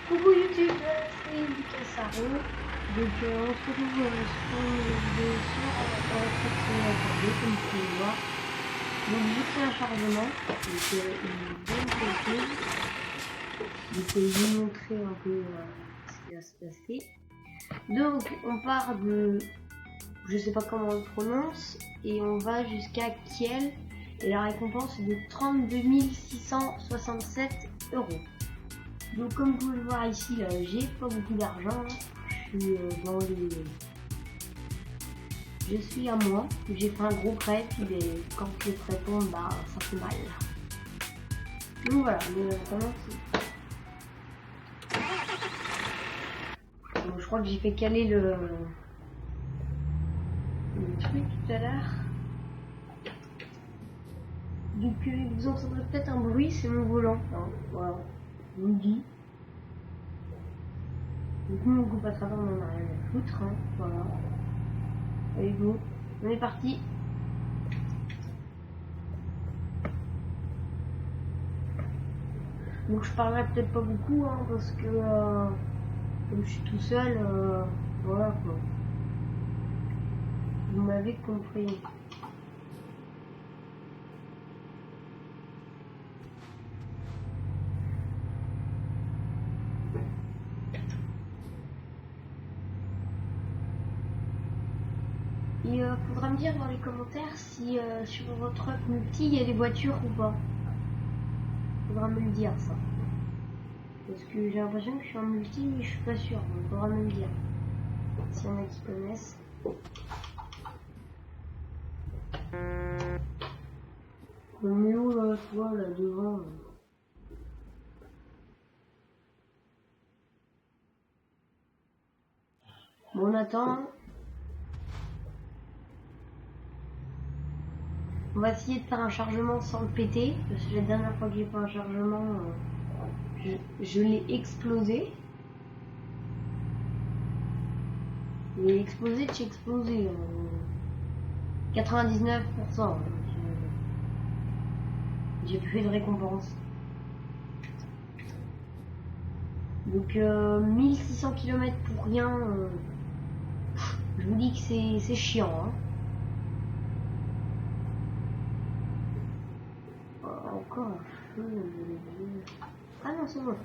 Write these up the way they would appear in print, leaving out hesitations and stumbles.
Coucou YouTube, c'est Lucas Arro. Donc on se retrouve sur une vidéo sur Truck Simulator 2 comme vous pouvez le voir. Donc j'ai fait un chargement, donc une bonne chose. Donc je vais vous montrer un peu ce qui va se passer. Donc on part de, je sais pas comment on le prononce, et on va jusqu'à Kiel. Et la récompense est de 32 667 €. Donc comme vous pouvez le voir ici, là, j'ai pas beaucoup d'argent. Je suis dans les... Je suis à moi. J'ai fait un gros prêt, puis quand le prêt tombe, bah ça fait mal. Donc voilà, mais vraiment bon, je crois que j'ai fait caler le truc tout à l'heure. Donc vous entendrez peut-être un bruit, c'est mon volant. Hein, voilà, je vous le dis. Donc nous on coupe à travers, on en a rien à foutre, hein, voilà. Allez go, on est parti. Donc je parlerai peut-être pas beaucoup, hein, parce que comme je suis tout seul, voilà quoi. Vous m'avez compris. Et faudra me dire dans les commentaires si sur votre truck multi il y a des voitures ou pas. Faudra me le dire ça. Parce que j'ai l'impression que je suis en multi mais je suis pas sûr. Donc faudra me le dire. S'il y en a qui connaissent. On est où là, toi là devant là. Bon on attend. On va essayer de faire un chargement sans le péter, parce que la dernière fois que j'ai fait un chargement, je l'ai explosé. Il est explosé de chez explosé. 99%. J'ai plus fait de récompense. Donc 1600 km pour rien. Je vous dis que c'est chiant. Hein. Encore un feu. Ah non, c'est bon.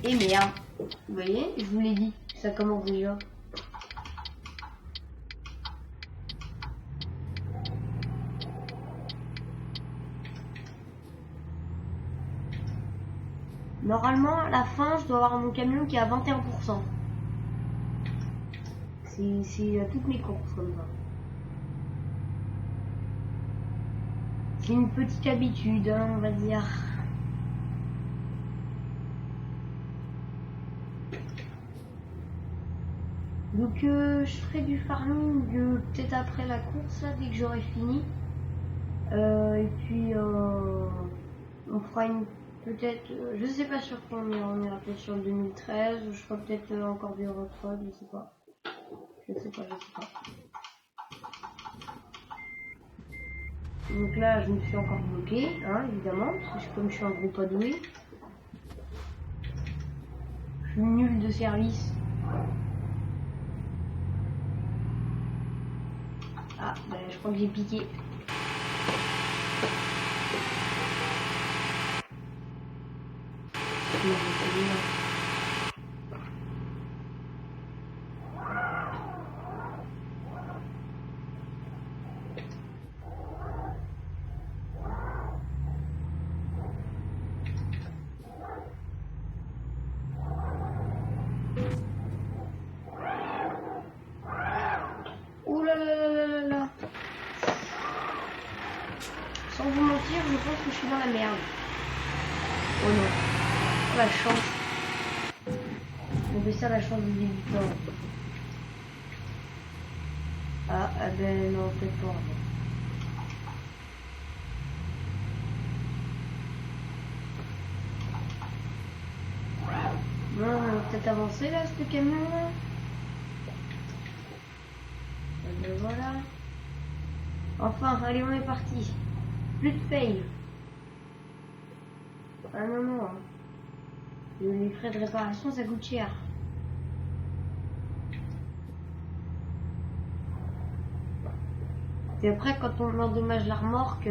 Et merde. Vous voyez, je vous l'ai dit. Ça commence déjà. Normalement, à la fin, je dois avoir mon camion qui est à 21%. C'est à toutes mes courses comme ça. C'est une petite habitude, hein, on va dire. Donc je ferai du farming peut-être après la course, là, dès que j'aurai fini. Et puis on fera une peut-être, je sais pas sur quoi on ira peut-être sur le 2013, ou je ferai peut-être encore des retraites, je sais pas. Je sais pas. Donc là, je me suis encore bloqué, hein, évidemment, parce que comme je suis un gros pas doué, je suis nul de service. Ah, ben, je crois que j'ai piqué. Ouh là là là là là là. Sans vous mentir, je pense que je suis dans la merde. Oh non. Oh, la chance. On fait ça la chance du débutant. Ah ben non, peut-être pas. Bon, on va peut-être avancer là, ce camion là. Et ben voilà. Enfin, allez, on est parti. Plus de fail. Ah non, non. Les frais de réparation, ça coûte cher. Et après, quand on endommage la remorque,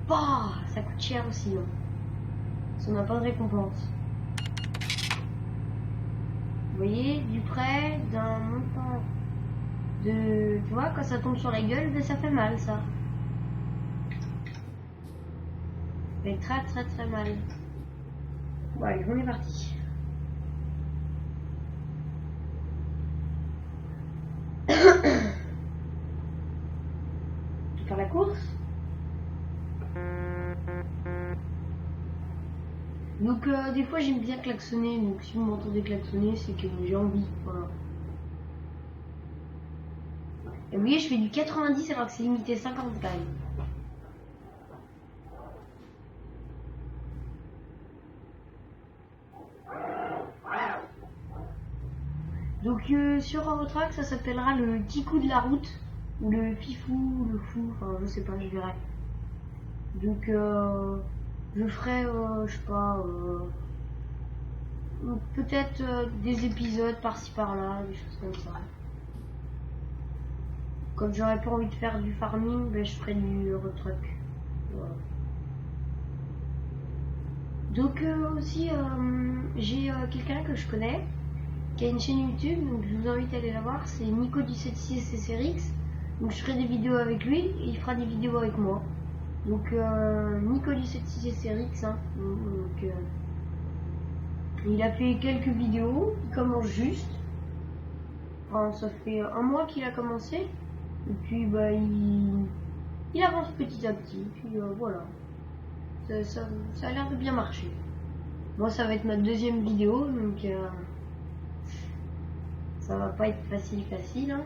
bah, ça coûte cher aussi. Hein. Ça n'a pas de récompense. Vous voyez, du prêt d'un montant de... Tu vois, quand ça tombe sur la gueule, ben, ça fait mal, ça. Ça fait très très très mal. Bon, allez, on est parti. Faire la course. Donc des fois j'aime bien klaxonner, donc si vous m'entendez klaxonner, c'est que j'ai envie, voilà. Et vous voyez, je fais du 90 alors que c'est limité 50 quand même. Donc sur Eurotrack, ça s'appellera le kikou de la route, ou le fifou, ou le fou, enfin je sais pas, je verrai. Donc je ferai, je sais pas, peut-être des épisodes par-ci par-là, des choses comme ça. Quand j'aurais pas envie de faire du farming, ben, je ferai du Eurotruck. Voilà. Donc aussi, j'ai quelqu'un que je connais, qui a une chaîne YouTube, donc je vous invite à aller la voir, c'est Nico du 76 SRX. Donc je ferai des vidéos avec lui, et il fera des vidéos avec moi. Donc Nico du 76 SRX, hein. Donc, il a fait quelques vidéos, il commence juste. Enfin, ça fait un mois qu'il a commencé. Et puis bah il avance petit à petit. Puis voilà. Ça a l'air de bien marcher. Moi ça va être ma deuxième vidéo, donc ça va pas être facile hein.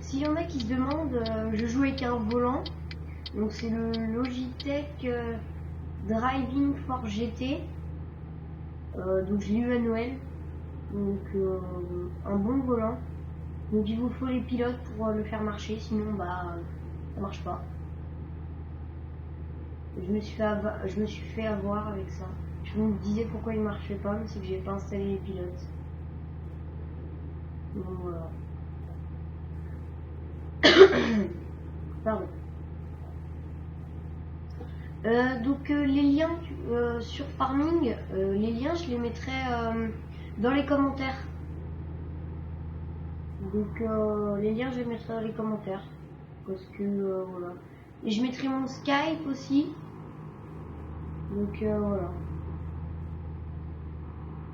S'il y en a qui se demandent, je joue avec un volant. Donc c'est le Logitech Driving Force GT. Donc je l'ai eu à Noël. Donc un bon volant. Donc il vous faut les pilotes pour le faire marcher, sinon bah ça marche pas. Je me suis fait avoir avec ça. Je me disais pourquoi il marchait pas, mais c'est que j'ai pas installé les pilotes. Donc voilà. Pardon. Donc les liens sur Farming, les liens je les mettrai dans les commentaires. Donc les liens je les mettrai dans les commentaires. Parce que voilà. Et je mettrai mon Skype aussi. Donc voilà.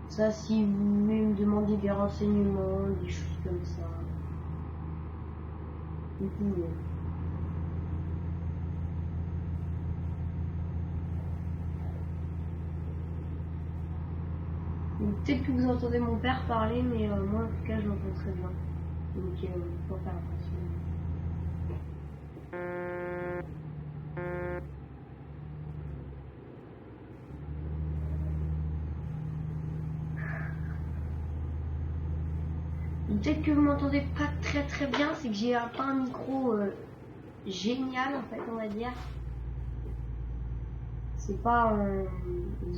Ça si vous voulez me demander des renseignements, des choses comme ça. Vous pouvez. Peut-être que vous entendez mon père parler, mais moi en tout cas je l'entends très bien. Donc il faut faire attention. Peut-être que vous m'entendez pas très bien, c'est que j'ai pas un micro génial en fait on va dire. C'est pas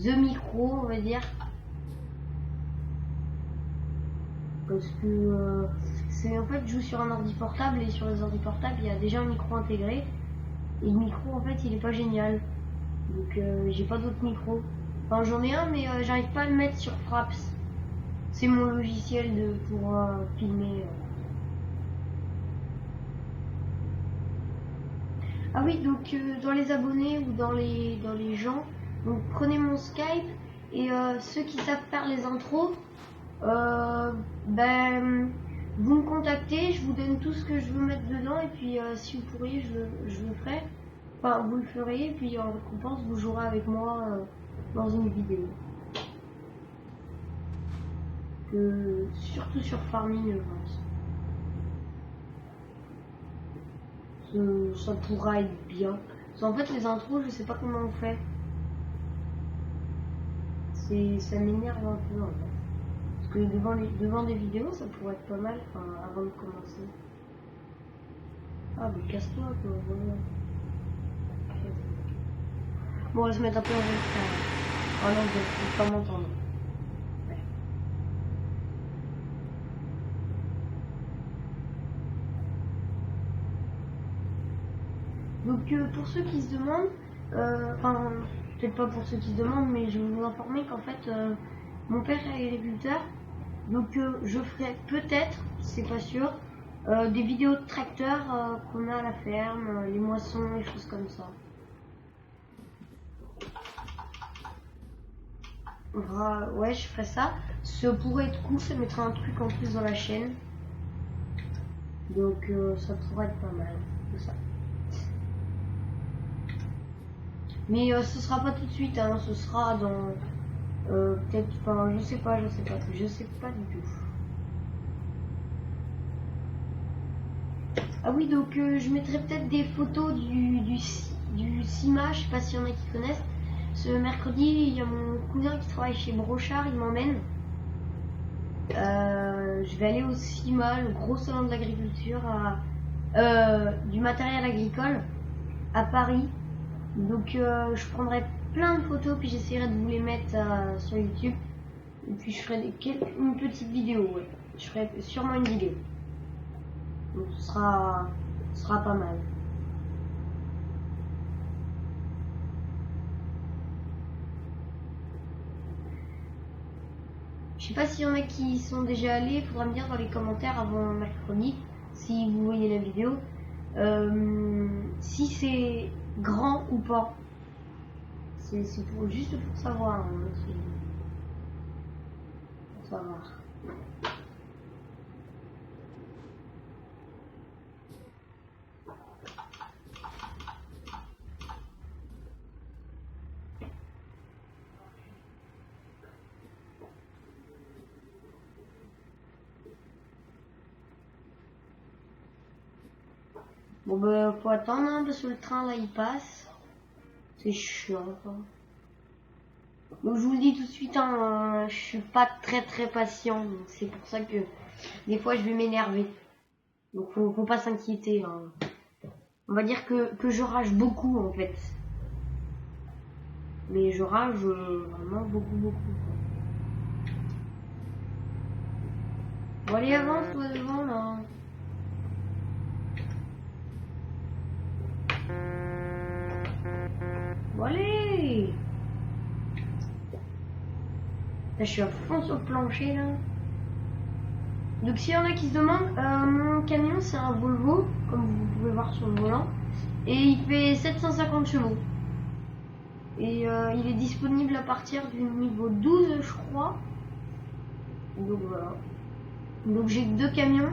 the micro on va dire. Parce que c'est en fait je joue sur un ordi portable et sur les ordi portables il y a déjà un micro intégré. Et le micro en fait il est pas génial. Donc j'ai pas d'autre micro. Enfin j'en ai un mais j'arrive pas à le mettre sur Fraps. C'est mon logiciel pour filmer. Ah oui, donc dans les abonnés ou dans les gens, donc prenez mon Skype et ceux qui savent faire les intros, ben vous me contactez, je vous donne tout ce que je veux mettre dedans et puis si vous pourriez, je le ferai. Enfin, vous le ferez et puis en récompense, vous jouerez avec moi dans une vidéo. Surtout sur Farming, je pense. Ça pourra être bien. Parce qu'en fait, les intros, je sais pas comment on fait. ça m'énerve un peu en fait. Parce que devant des vidéos, ça pourrait être pas mal, enfin, avant de commencer. Ah, mais casse-toi, quoi, voilà. Okay. Bon, on va se mettre un peu en retard. Oh non, je ne peux pas m'entendre. Ouais. Donc, pour ceux qui se demandent, enfin, peut-être pas pour ceux qui se demandent, mais je vais vous informer qu'en fait, mon père est agriculteur. Donc, je ferai peut-être, c'est pas sûr, des vidéos de tracteurs qu'on a à la ferme, les moissons, les choses comme ça. Ouais, je ferai ça. Ça pourrait être cool, ça mettra un truc en plus dans la chaîne. Donc, ça pourrait être pas mal, tout ça. Mais ce sera pas tout de suite, hein, ce sera dans... peut-être, enfin, je sais pas du tout. Ah oui, donc je mettrai peut-être des photos du CIMA, je sais pas s'il y en a qui connaissent. Ce mercredi, il y a mon cousin qui travaille chez Brochard, il m'emmène. Je vais aller au CIMA, le gros salon de l'agriculture, du matériel agricole, à Paris. Donc je prendrai plein de photos, puis j'essaierai de vous les mettre sur YouTube. Et puis je ferai une petite vidéo, ouais. Je ferai sûrement une vidéo. Donc ce sera pas mal. Je sais pas s'il y en a qui y sont déjà allés, il faudra me dire dans les commentaires avant mercredi, si vous voyez la vidéo, si c'est grand ou pas. C'est juste pour savoir. Hein, pour savoir. Bon bah faut attendre hein, parce que le train là il passe. C'est chiant quoi. Donc je vous le dis tout de suite, hein, je suis pas très patient. C'est pour ça que des fois je vais m'énerver. Donc faut pas s'inquiéter. Hein. On va dire que je rage beaucoup en fait. Mais je rage vraiment beaucoup. Bon allez avance toi devant là. Bon allez. Là, je suis à fond sur le plancher là. Donc s'il y en a qui se demandent, mon camion c'est un Volvo, comme vous pouvez voir sur le volant, et il fait 750 chevaux. Et il est disponible à partir du niveau 12 je crois. Donc voilà. Donc j'ai 2 camions,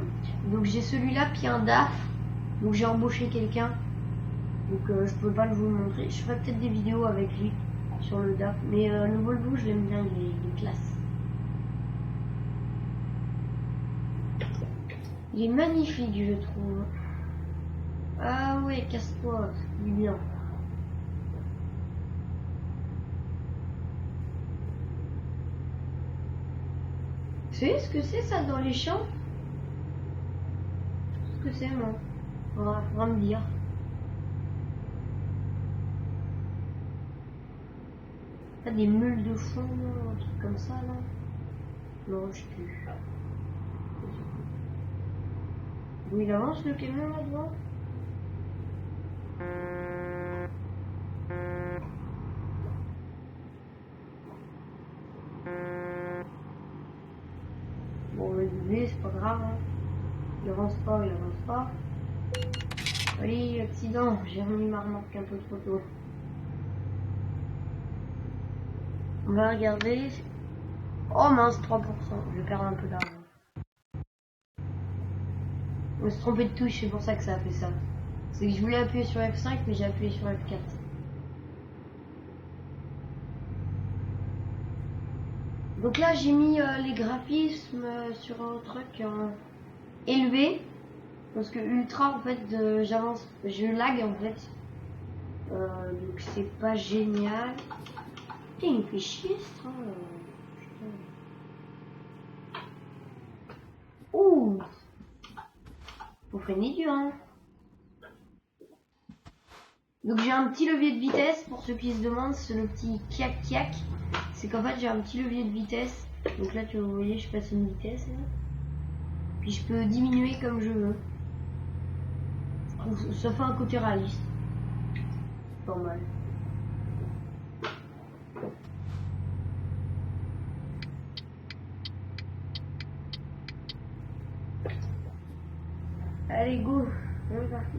donc j'ai celui-là puis un DAF, donc j'ai embauché quelqu'un. Donc je peux pas vous le montrer, je ferai peut-être des vidéos avec lui sur le DAF, mais le Volvo je l'aime bien, il est classe. Il est magnifique, je trouve. Ah ouais, casse-toi, c'est bien. Vous savez ce que c'est ça dans les champs? Ce que c'est, moi. Faudra me dire. Pas des meules de fond, un truc comme ça là? Non, je sais plus. Où il avance le camion là-devant? Bon, le doublé, c'est pas grave. Hein. Il avance pas. Oui, accident, j'ai remis ma remorque un peu trop tôt. On va regarder. Oh mince, 3%. Je vais perdre un peu d'argent. On se trompait de touche, c'est pour ça que ça a fait ça. C'est que je voulais appuyer sur F5, mais j'ai appuyé sur F4. Donc là, j'ai mis les graphismes sur un truc élevé. Parce que ultra, en fait, je lag en fait. Donc c'est pas génial. Putain, il me fait chier ce train. Putain. Ouh. Faut freiner dur, hein. Donc j'ai un petit levier de vitesse, pour ceux qui se demandent, c'est le petit kiak. C'est qu'en fait j'ai un petit levier de vitesse. Donc là tu vous voyez, je passe une vitesse. Là. Puis je peux diminuer comme je veux. Ça fait un côté réaliste. Pas mal. Allez go, on est parti.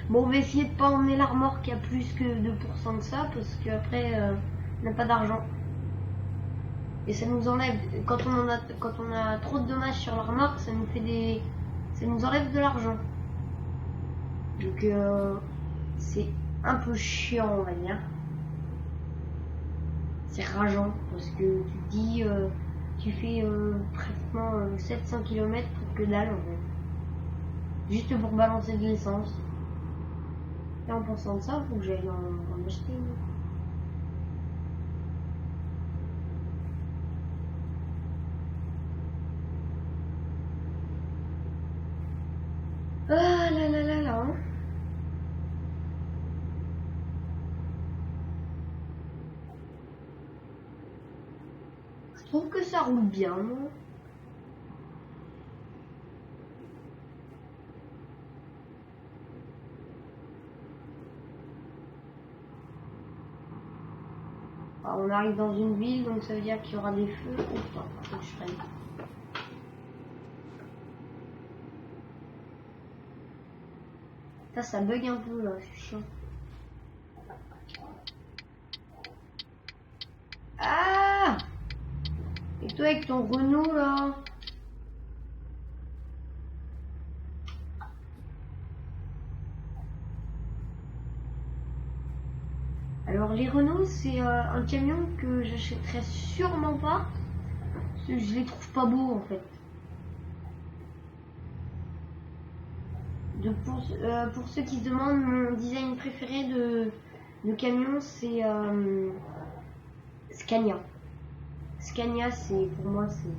Bon, on va essayer de pas emmener la remorque à plus que 2% de ça, parce qu'après, on n'a pas d'argent. Et ça nous enlève, quand on a trop de dommages sur la remorque, ça nous enlève de l'argent. Donc, c'est un peu chiant, on va dire. C'est rageant, parce que tu te dis, tu fais pratiquement 700 km pour que dalle, en fait. Juste pour balancer de l'essence. Et en pensant de ça, faut que j'aille en acheter une. Ah là là là là. Je trouve que ça roule bien, moi. Alors, on arrive dans une ville, donc ça veut dire qu'il y aura des feux. Oh putain, faut que je freine. Ça bug un peu là, c'est chiant. Ah! Et toi avec ton Renault là? Alors les Renault c'est un camion que j'achèterais sûrement pas. Parce que je les trouve pas beaux en fait. Donc pour ceux qui se demandent, mon design préféré de camion c'est Scania. Scania c'est pour moi c'est...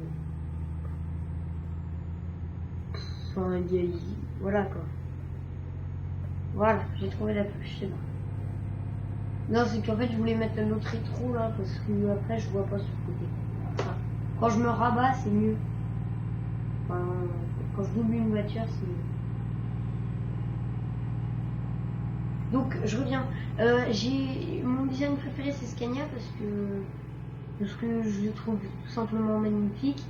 Enfin, voilà quoi. Voilà, j'ai trouvé la touche, c'est bon. Non, c'est qu'en fait je voulais mettre un autre rétro là parce que après je vois pas sur le côté. Enfin, quand je me rabats c'est mieux. Enfin, quand je double une voiture c'est mieux. Donc je reviens. J'ai mon design préféré c'est Scania parce que je le trouve tout simplement magnifique.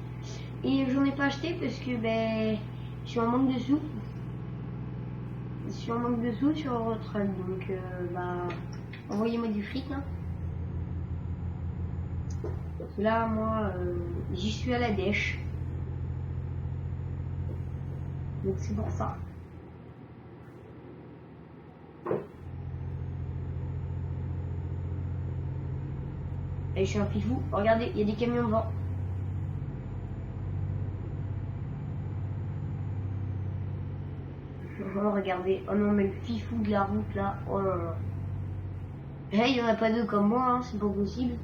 Et j'en ai pas acheté parce que ben je suis en manque de sous. Je suis en manque de sous sur Eurotrack, donc bah envoyez-moi du fric là. Parce que là moi j'y suis à la dèche. Donc c'est pour ça. Et je suis un fifou. Regardez, il y a des camions devant. Oh, regardez. Oh non, mais le fifou de la route là. Oh là là. Hey, il n'y en a pas deux comme moi, hein, c'est pas possible.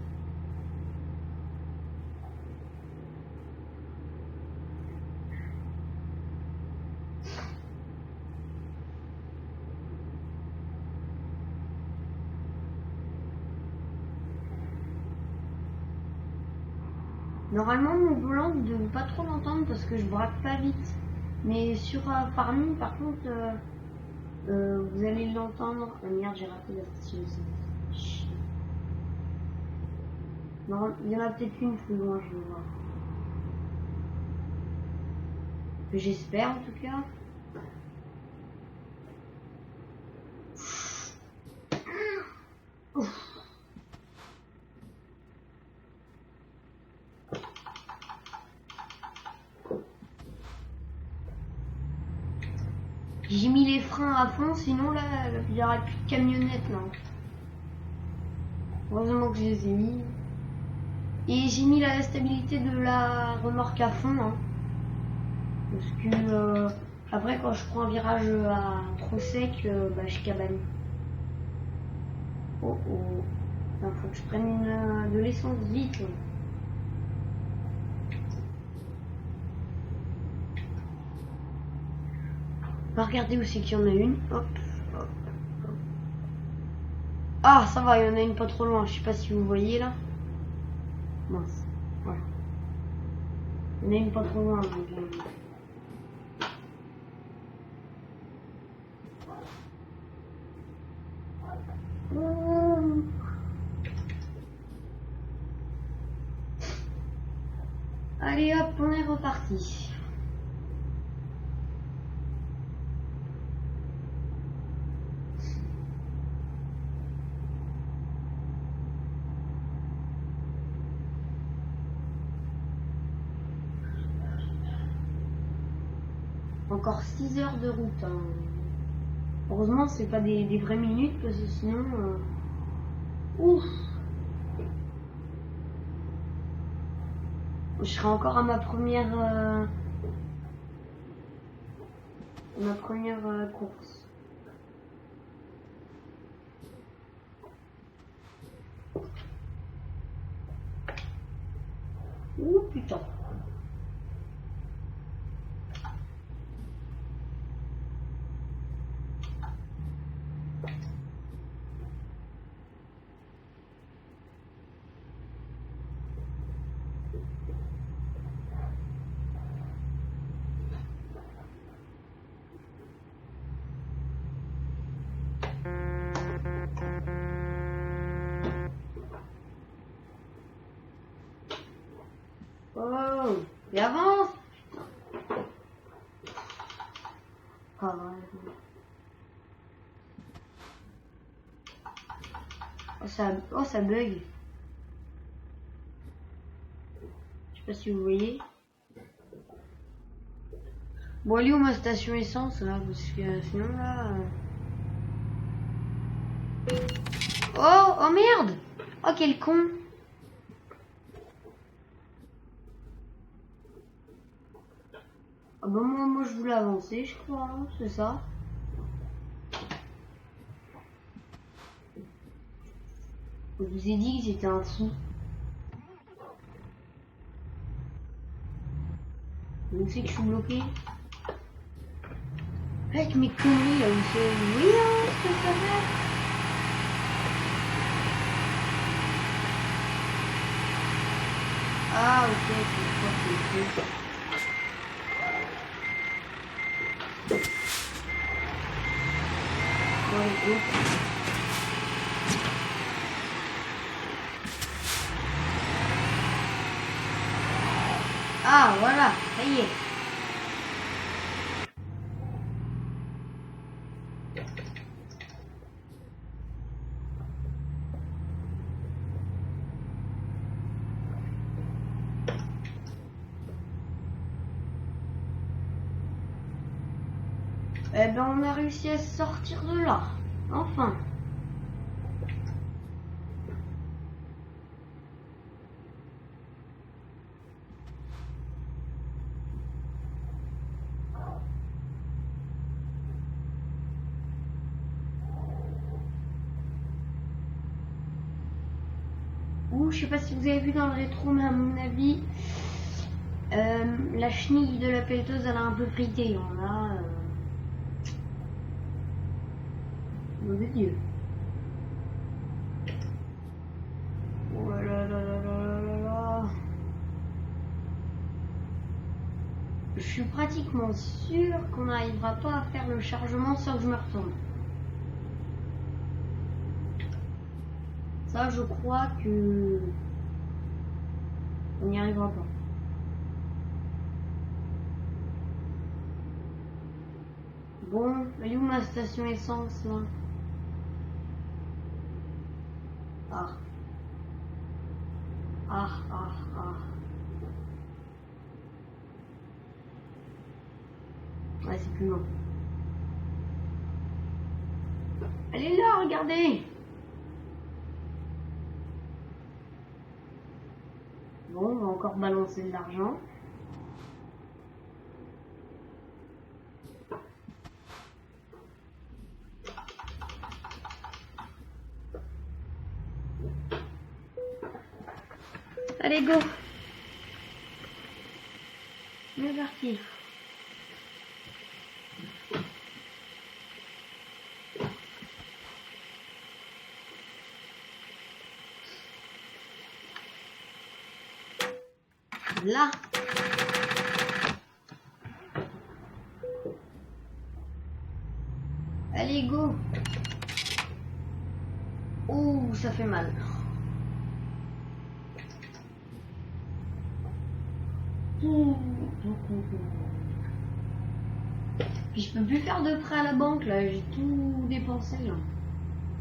Normalement, mon volant, vous ne devez pas trop l'entendre parce que je braque pas vite. Mais sur Farming, par contre, vous allez l'entendre. Oh merde, j'ai raté la station aussi. Non, il y en a peut-être une plus loin, je vais voir. J'espère en tout cas. Ouf. J'ai mis les freins à fond, sinon là, il n'y aurait plus de camionnettes là. Heureusement que je les ai mis. Et j'ai mis la stabilité de la remorque à fond. Hein. Parce que Après, quand je prends un virage trop sec, bah, je cabane. Oh oh. Il faut que je prenne de l'essence vite. On va regarder où c'est qu'il y en a une. Hop, hop, hop. Ah, ça va, il y en a une pas trop loin. Je sais pas si vous voyez là. Mince. Voilà. Il y en a une pas trop loin. Donc, allez hop, on est reparti. Encore 6 heures de route. Hein. Heureusement, c'est pas des vraies minutes parce que sinon. Ouf! Je serai encore à ma première course. Ouh putain. Oh, et avance! Ah, oh, ça bug. Je sais pas si vous voyez. Bon, allez où ma station essence là? Parce que sinon là. Oh merde! Oh, quel con! Ah bah moi je voulais avancer, je crois, hein, c'est ça. Je vous ai dit que j'étais un fou. Où c'est que je suis bloqué? Avec mes conneries là, où c'est... Oui, hein, ce que ça fait. Ah ok, c'est quoi c'est truc. Ouais, ah voilà, ça y est. Eh ben on a réussi à sortir de là. Enfin. Ouh, je sais pas si vous avez vu dans le rétro, mais à mon avis, la chenille de la pelleteuse elle a un peu frité. On a... Mauvais Dieu. Oh là là là là là là là. Je suis pratiquement sûre qu'on n'arrivera pas à faire le chargement sans que je me retourne. Ça, je crois que on n'y arrivera pas. Bon, elle est où ma station essence là? Ah. Ah, ah, ah. Ouais, c'est plus loin. Elle est là, regardez! Bon, on va encore balancer de l'argent. Allez, go. On est parti. Là. Allez, go. Oh, ça fait mal. Puis je peux plus faire de prêt à la banque là, j'ai tout dépensé là.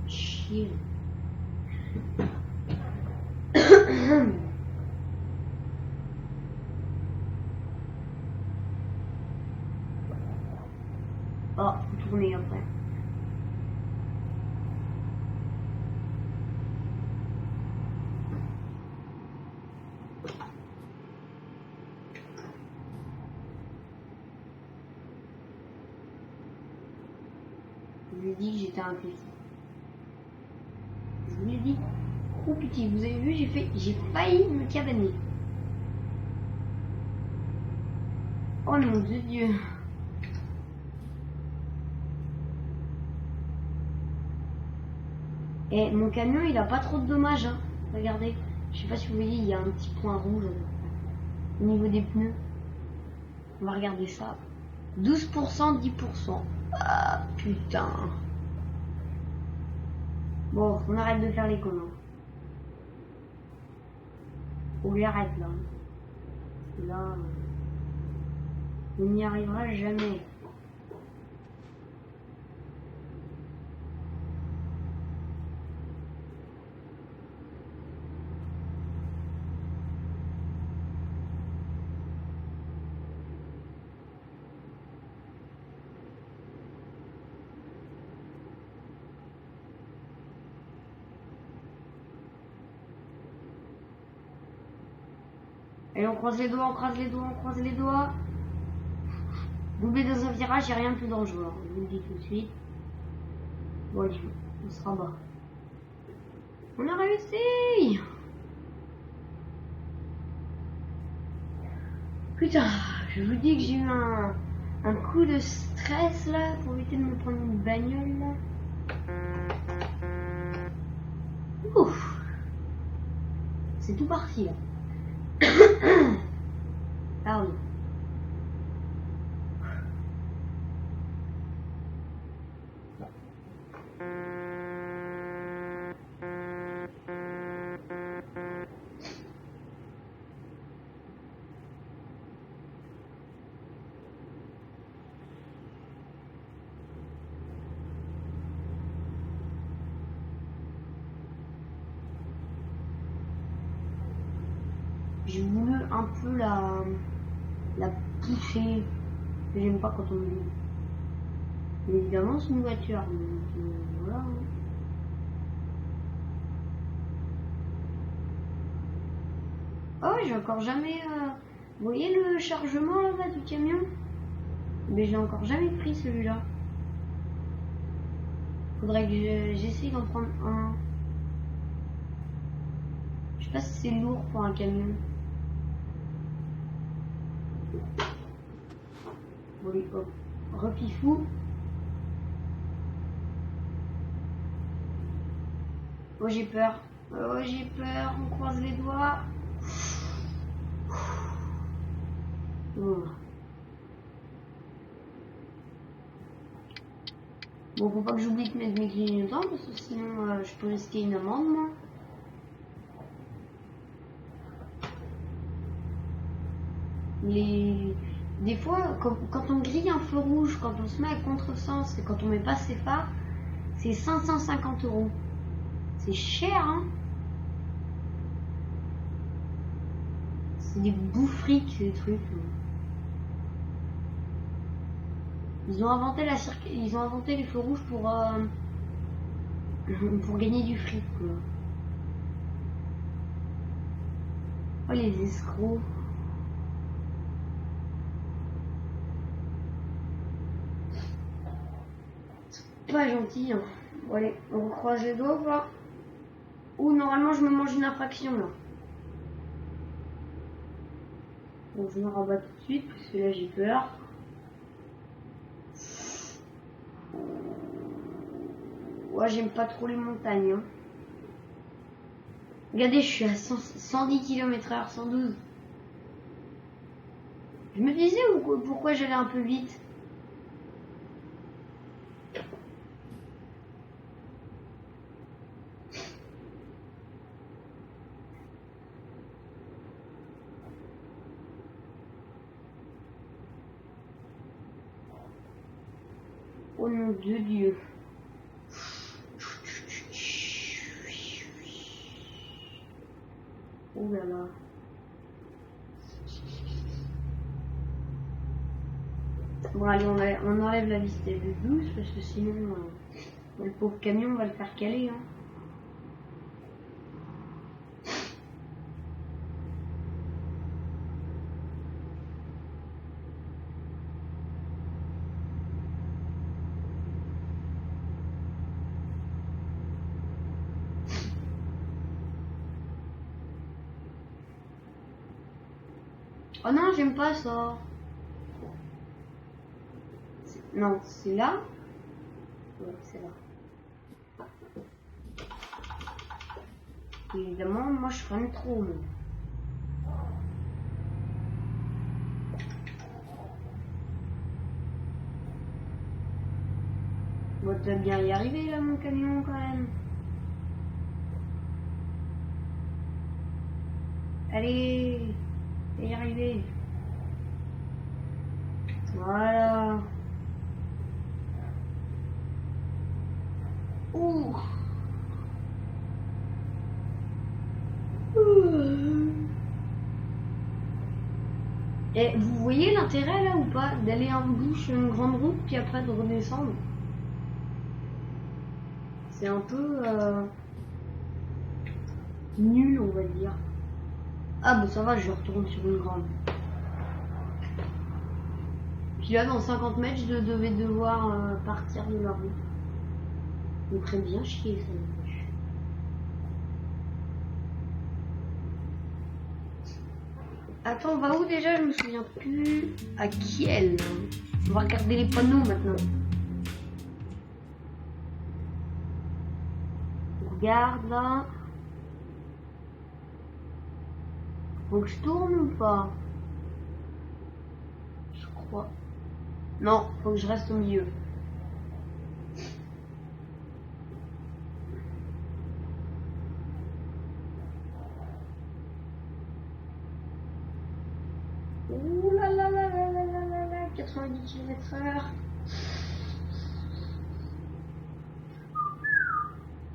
Chier. Oh, tourner après. Je lui ai dit que j'étais un petit. Je lui ai dit, oh petit, vous avez vu, j'ai failli me cabaner. Oh mon Dieu. Et mon camion, il a pas trop de dommages, hein. Regardez, je sais pas si vous voyez, il y a un petit point rouge au niveau des pneus. On va regarder ça. 12%, 10%. Ah putain. Bon, on arrête de faire les cons. On lui arrête là. Là, on n'y arrivera jamais. Et on croise les doigts, on croise les doigts, on croise les doigts. Doubler dans un virage, il n'y a rien de plus dangereux. Je vous le dis tout de suite. Bon, allez, on se rabat. On a réussi! Putain, je vous dis que j'ai eu un coup de stress là pour éviter de me prendre une bagnole là. Ouf! C'est tout parti là. Pardon. J'ai voulu un peu la pousser. J'aime pas quand on me dit. Mais évidemment, c'est une voiture. Donc, voilà. Oh, j'ai encore jamais. Vous voyez le chargement là du camion? Mais j'ai encore jamais pris celui-là. Faudrait que j'essaye d'en prendre un. Je sais pas si c'est lourd pour un camion. Bon, allez, hop. Repifou. Oh, j'ai peur. Oh, j'ai peur. On croise les doigts. Oh. Bon, faut pas que j'oublie de mettre mes clignotants parce que sinon je peux risquer une amende, moi. Des fois, quand on grille un feu rouge, quand on se met à contresens et quand on met pas ses phares, c'est 550 €. C'est cher, hein. C'est des bouffriques, ces trucs. Ils ont inventé les feux rouges pour gagner du fric, quoi. Oh, les escrocs. Pas gentil, hein. Bon, allez, on croise les doigts ou pas? Ou normalement je me mange une infraction là. Bon, je me rabats tout de suite parce que là j'ai peur. Ouais, j'aime pas trop les montagnes. Hein. Regardez, je suis à 110 km/h, 112. Je me disais pourquoi j'allais un peu vite. Oh nom de Dieu. Oh là là. Bon allez, on enlève la vitesse de 12 parce que sinon le pauvre camion va le faire caler. Hein. Oh non, j'aime pas ça. Non, c'est là. Ouais, c'est là. Évidemment, moi je freine trop. Bon, tu vas bien y arriver là, mon camion quand même. Allez, y arriver. Voilà. Ouh. Et vous voyez l'intérêt là ou pas d'aller en bouche une grande route puis après de redescendre? C'est un peu nul on va dire. Ah bah ça va, je retourne sur une grande. Puis là dans 50 mètres je devais devoir partir de la route. Ça me ferait bien chier ça. Attends, on va où déjà? Je me souviens plus. À Kiel. On va regarder les panneaux maintenant. On regarde là. Faut que je tourne ou pas? Je crois. Non, faut que je reste au milieu. Ouh là là là là là là là là, 90 km/h.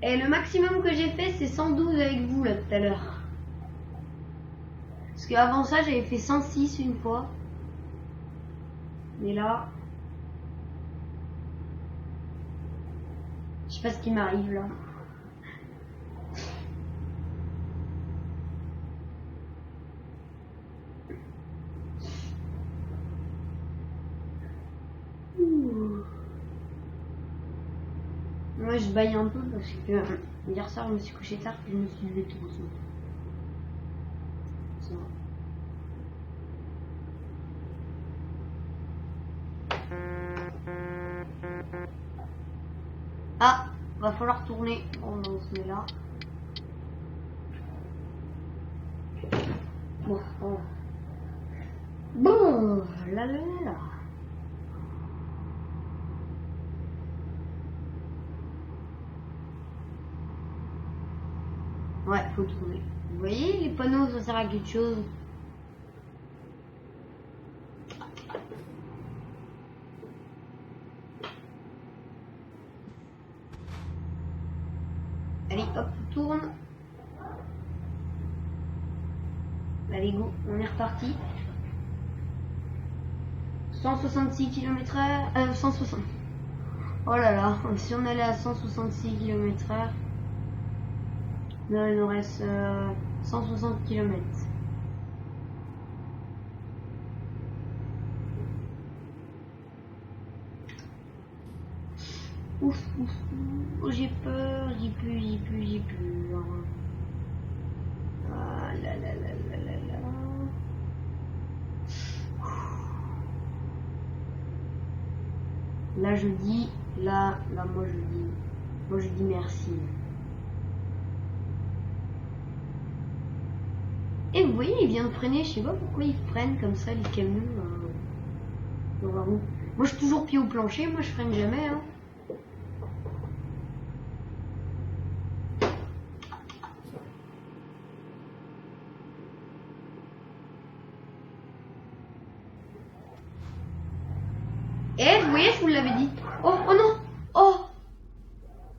Et le maximum que j'ai fait c'est 112 avec vous là tout à l'heure. Parce qu'avant ça j'avais fait 106 une fois. Mais là... Je sais pas ce qui m'arrive là. Moi je baille un peu parce que hier soir je me suis couché tard et je me suis levé tout doucement. Ah, va falloir tourner. Bon, on se met là. Bon, oh. Bon, là là là. Ouais, faut tourner. Vous voyez, les panneaux, ça sert à quelque chose. Allez, hop, tourne. Allez, go, on est reparti. 166 km/h. 160. Oh là là, si on allait à 166 km/h, il nous reste 160 km. Ouf, ouf, ouf. J'ai peur, j'ai peur. Ah là là là là là là. là je dis, là moi je dis merci. Et vous voyez, il vient de freiner, je sais pas pourquoi ils freinent comme ça les camions dans la route. Moi je suis toujours pied au plancher, moi je freine jamais hein. Eh, vous voyez, je vous l'avais dit. Oh, oh non. Oh,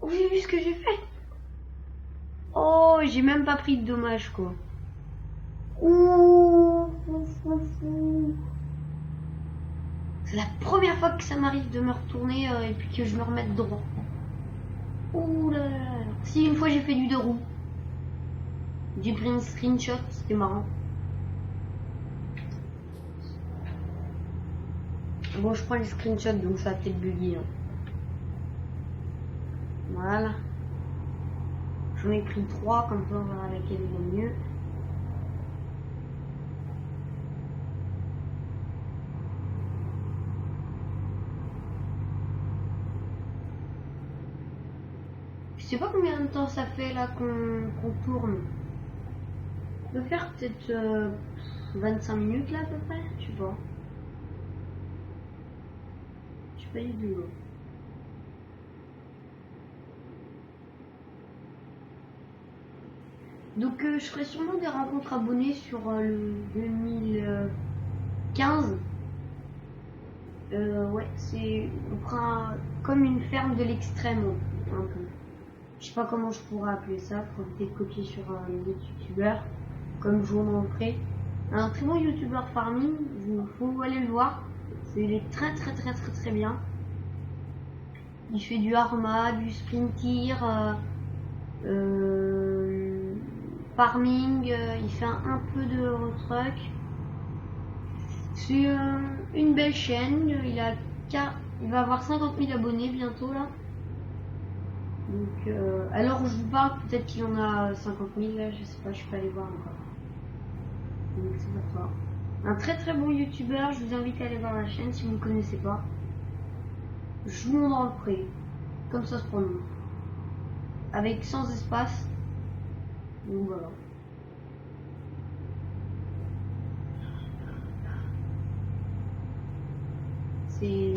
vous avez vu ce que j'ai fait? Oh, j'ai même pas pris de dommages, quoi. Ouh. C'est la première fois que ça m'arrive de me retourner et puis que je me remette droit. Ouh là là. Si, une fois j'ai fait du deux roues. J'ai pris un screenshot, c'était marrant. Bon, je prends les screenshots, donc ça va peut-être bugger. Hein. Voilà. J'en ai pris 3, comme ça on verra laquelle est le mieux. Je sais pas combien de temps ça fait là qu'on tourne. On peut faire peut-être 25 minutes là à peu près, je sais pas. Je sais pas du tout. Donc je ferai sûrement des rencontres abonnés sur le 2015. Ouais, on fera comme une ferme de l'extrême un peu. Je sais pas comment je pourrais appeler ça, faut peut-être copier sur les autres youtubeurs, comme je vous montrerai. Un très bon youtubeur farming, il faut aller le voir. Il est très bien. Il fait du Arma, du Sprinter, farming, il fait un peu de Eurotruck. C'est une belle chaîne, il va avoir 50 000 abonnés bientôt là. Donc, alors je vous parle, peut-être qu'il en a 50 000 là, je sais pas, je suis pas allée voir encore. Donc c'est pour ça. Un très bon youtubeur, je vous invite à aller voir la chaîne si vous ne connaissez pas. Jouons dans le pré, comme ça se prononce. Avec sans espace. Donc voilà. C'est une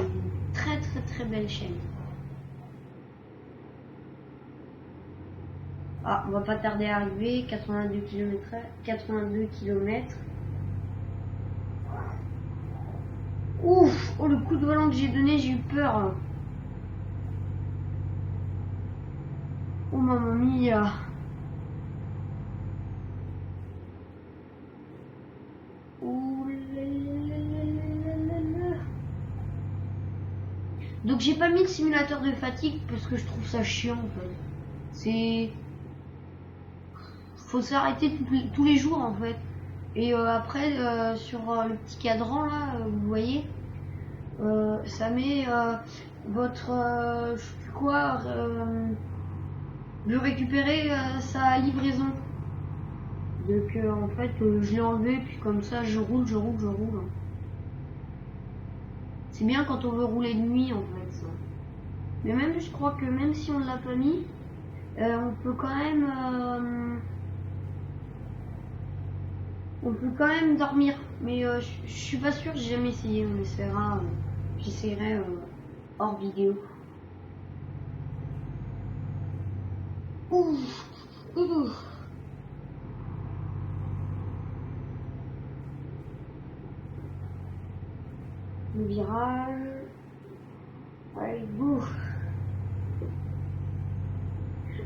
très belle chaîne. Ah, on va pas tarder à arriver, 82 km. Ouf, oh le coup de volant que j'ai donné, j'ai eu peur. Oh maman mia. Donc j'ai pas mis le simulateur de fatigue parce que je trouve ça chiant en fait. Faut s'arrêter tous les jours en fait. Et après sur le petit cadran là, vous voyez, ça met votre je sais plus quoi, de récupérer sa livraison. Donc en fait je l'ai enlevé puis comme ça je roule. C'est bien quand on veut rouler de nuit en fait ça. Mais même je crois que même si on ne l'a pas mis, on peut quand même dormir. Mais je suis pas sûre, j'ai jamais essayé, on essaiera, j'essaierai hors vidéo. Ouf. Le virage. Allez, bouf.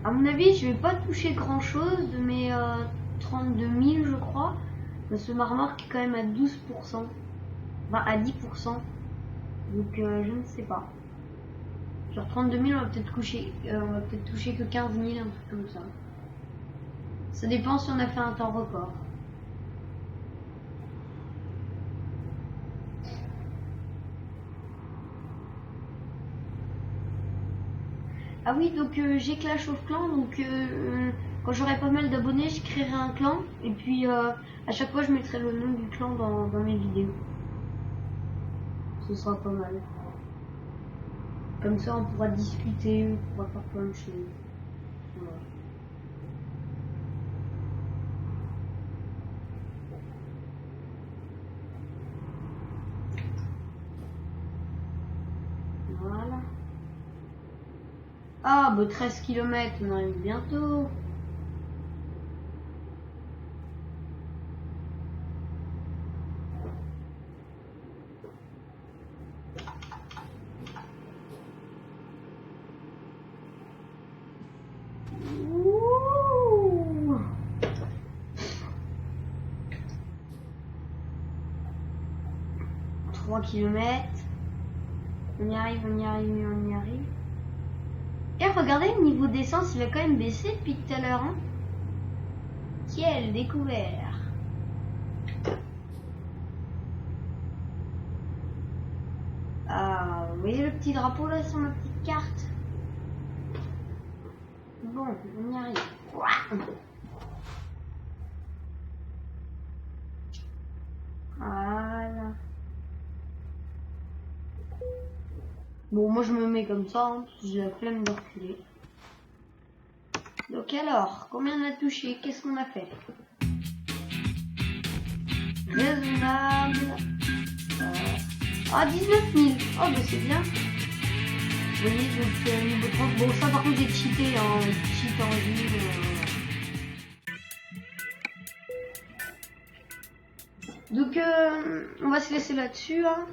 À mon avis, je vais pas toucher grand chose de mes 32 000, je crois. Parce que ma remorque est quand même à 12%. Enfin, à 10%. Donc, je ne sais pas. Sur 32 000, on va peut-être toucher que 15 000, un truc comme ça. Ça dépend si on a fait un temps record. Ah oui, donc j'ai Clash of Clans, donc quand j'aurai pas mal d'abonnés, je créerai un clan, et puis à chaque fois je mettrai le nom du clan dans mes vidéos. Ce sera pas mal. Comme ça, on pourra discuter, on pourra faire plein de choses. Voilà. Voilà. Ah, bah 13 km, on arrive bientôt. Ouh. 3 km. On y arrive, on y arrive, on y arrive. Et regardez, le niveau d'essence, il a quand même baissé depuis tout à l'heure. Hein. Quelle découverte! Ah, vous voyez le petit drapeau là sur ma petite carte? Bon, on y arrive. Voilà. Bon, moi je me mets comme ça, hein, parce que j'ai la flemme de reculer. Donc alors, combien on a touché? Qu'est-ce qu'on a fait? Raisonnable. Ah, 19 000. Oh, bah c'est bien. Vous voyez, donc niveau 30. Bon, ça par contre, j'ai cheaté en cheat en ville. Donc, on va se laisser là-dessus. Hein.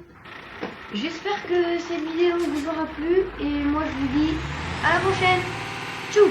J'espère que cette vidéo vous aura plu. Et moi, je vous dis à la prochaine. Tchou!